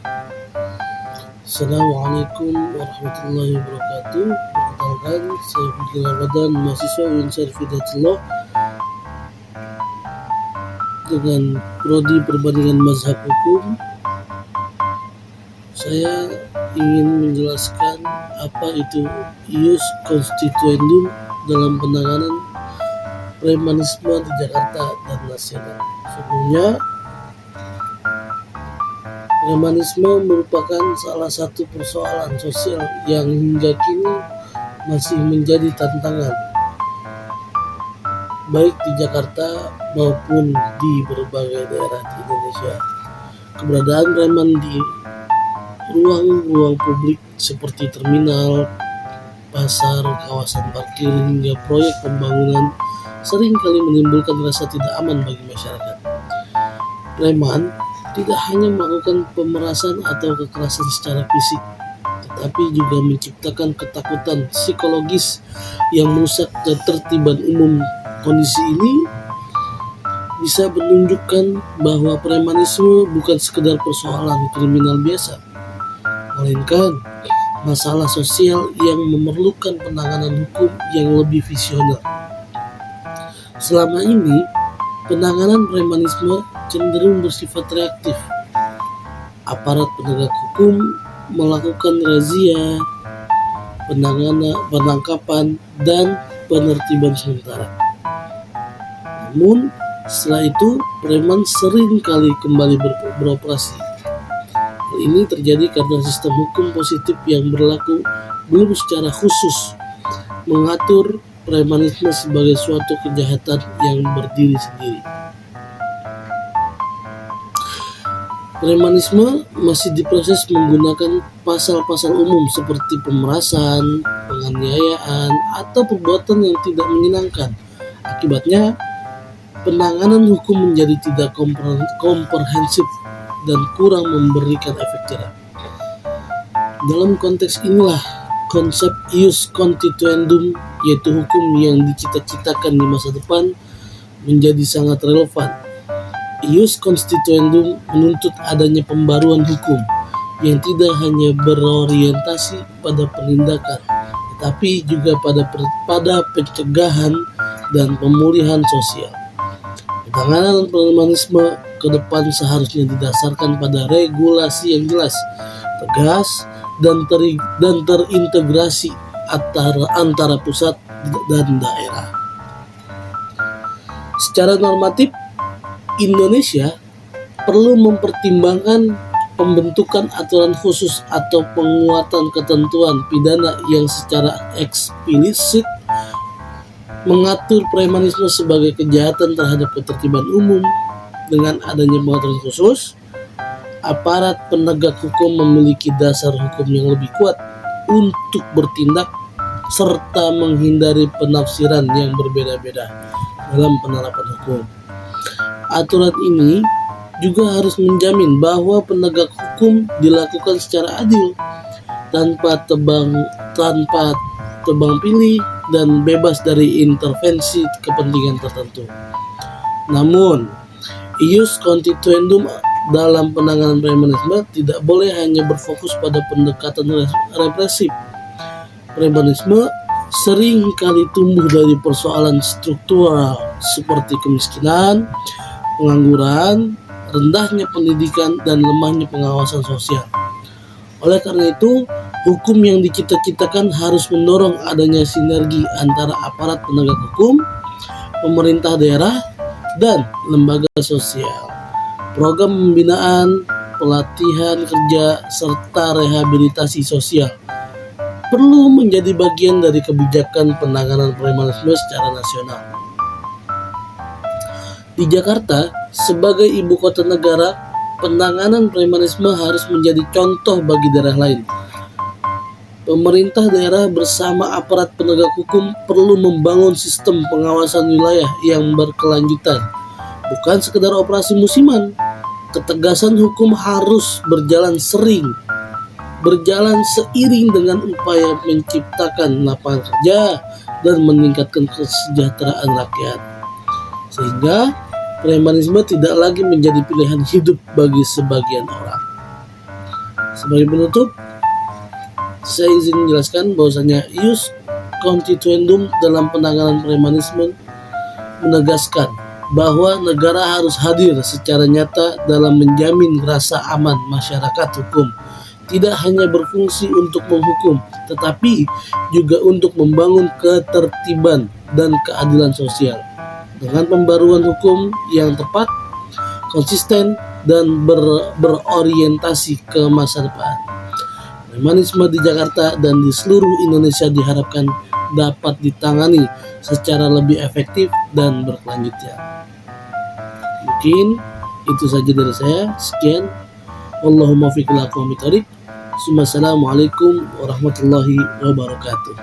Assalamualaikum warahmatullahi wabarakatuh. Perkenalkan, saya Fikri Ramadan, mahasiswa Unsur Hidayatullah dengan prodi Perbandingan Mazhab Hukum. Saya ingin menjelaskan apa itu ius constituendum dalam penanganan premanisme di Jakarta dan nasional. Sebelumnya, premanisme merupakan salah satu persoalan sosial yang hingga kini masih menjadi tantangan, baik di Jakarta maupun di berbagai daerah di Indonesia. Keberadaan preman di ruang-ruang publik seperti terminal, pasar, kawasan parkir, hingga proyek pembangunan seringkali menimbulkan rasa tidak aman bagi masyarakat. Preman tidak hanya melakukan pemerasan atau kekerasan secara fisik, tetapi juga menciptakan ketakutan psikologis yang merusak ketertiban umum. Kondisi ini bisa menunjukkan bahwa premanisme bukan sekedar persoalan kriminal biasa, melainkan masalah sosial yang memerlukan penanganan hukum yang lebih visioner. Selama ini, penanganan premanisme cenderung bersifat reaktif. Aparat penegak hukum melakukan razia, penangkapan, dan penertiban sementara. Namun, setelah itu, preman sering kali kembali beroperasi. Hal ini terjadi karena sistem hukum positif yang berlaku belum secara khusus mengatur premanisme sebagai suatu kejahatan yang berdiri sendiri. Premanisme masih diproses menggunakan pasal-pasal umum seperti pemerasan, penganiayaan, atau perbuatan yang tidak menyenangkan. Akibatnya, penanganan hukum menjadi tidak komprehensif dan kurang memberikan efek jerah. Dalam konteks inilah, konsep ius constituendum, yaitu hukum yang dicita-citakan di masa depan, menjadi sangat relevan. Ius constituendum menuntut adanya pembaruan hukum yang tidak hanya berorientasi pada penindakan, tetapi juga pada pencegahan dan pemulihan sosial. Penanganan premanisme ke depan seharusnya didasarkan pada regulasi yang jelas, tegas, dan terintegrasi antara pusat dan daerah. Secara normatif, Indonesia perlu mempertimbangkan pembentukan aturan khusus atau penguatan ketentuan pidana yang secara eksplisit mengatur premanisme sebagai kejahatan terhadap ketertiban umum. Dengan adanya pengaturan khusus, aparat penegak hukum memiliki dasar hukum yang lebih kuat untuk bertindak serta menghindari penafsiran yang berbeda-beda dalam penerapan hukum. Aturan ini juga harus menjamin bahwa penegak hukum dilakukan secara adil, tanpa tebang pilih, dan bebas dari intervensi kepentingan tertentu. Namun, ius constituendum dalam penanganan premanisme tidak boleh hanya berfokus pada pendekatan represif. Premanisme sering kali tumbuh dari persoalan struktural seperti kemiskinan, pengangguran, rendahnya pendidikan, dan lemahnya pengawasan sosial. Oleh karena itu, hukum yang dicita-citakan harus mendorong adanya sinergi antara aparat penegak hukum, pemerintah daerah, dan lembaga sosial. Program pembinaan, pelatihan kerja, serta rehabilitasi sosial perlu menjadi bagian dari kebijakan penanganan premanisme secara nasional. Di Jakarta, sebagai ibu kota negara, penanganan premanisme harus menjadi contoh bagi daerah lain. Pemerintah daerah bersama aparat penegak hukum perlu membangun sistem pengawasan wilayah yang berkelanjutan, bukan sekedar operasi musiman. Ketegasan hukum harus berjalan seiring dengan upaya menciptakan lapangan kerja dan meningkatkan kesejahteraan rakyat, sehingga premanisme tidak lagi menjadi pilihan hidup bagi sebagian orang. Sebagai penutup, saya izin menjelaskan bahwasanya ius constituendum dalam penanganan premanisme menegaskan bahwa negara harus hadir secara nyata dalam menjamin rasa aman masyarakat hukum, tidak hanya berfungsi untuk menghukum, tetapi juga untuk membangun ketertiban dan keadilan sosial. Dengan pembaruan hukum yang tepat, konsisten, dan berorientasi ke masa depan, premanisme di Jakarta dan di seluruh Indonesia diharapkan dapat ditangani secara lebih efektif dan berkelanjutan. Mungkin itu saja dari saya. Sekian. Wallahumma fiqh lakum. Assalamualaikum warahmatullahi wabarakatuh.